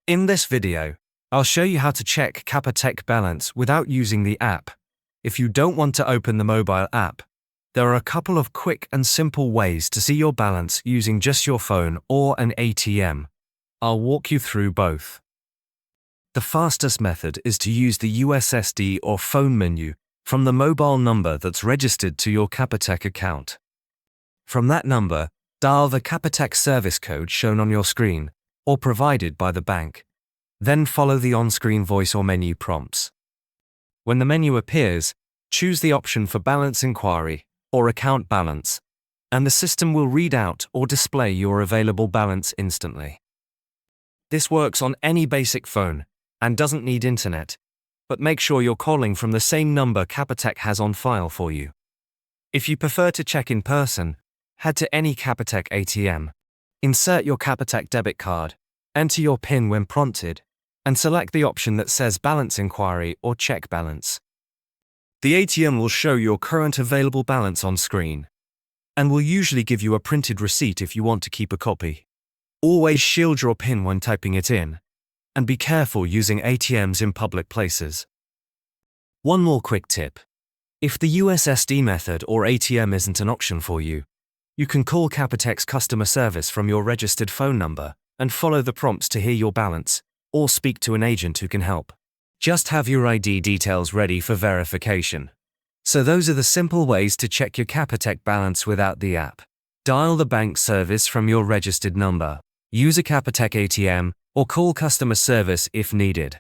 In this video, I'll show you how to check Capitec balance without using the app. If you don't want to open the mobile app, there are a couple of quick and simple ways to see your balance using just your phone or an ATM. I'll walk you through both. The fastest method is to use the USSD or phone menu from the mobile number that's registered to your Capitec account. From that number, dial the Capitec service code shown on your screen or provided by the bank. Then follow the on-screen voice or menu prompts. When the menu appears, choose the option for balance inquiry or account balance, and the system will read out or display your available balance instantly. This works on any basic phone and doesn't need internet, but make sure you're calling from the same number Capitec has on file for you. If you prefer to check in person, head to any Capitec ATM, insert your Capitec debit card, enter your PIN when prompted, and select the option that says Balance Inquiry or Check Balance. The ATM will show your current available balance on screen, and will usually give you a printed receipt if you want to keep a copy. Always shield your PIN when typing it in, and be careful using ATMs in public places. One more quick tip. If the USSD method or ATM isn't an option for you, you can call Capitec's customer service from your registered phone number and follow the prompts to hear your balance, or speak to an agent who can help. Just have your ID details ready for verification. So those are the simple ways to check your Capitec balance without the app. Dial the bank service from your registered number, use a Capitec ATM, or call customer service if needed.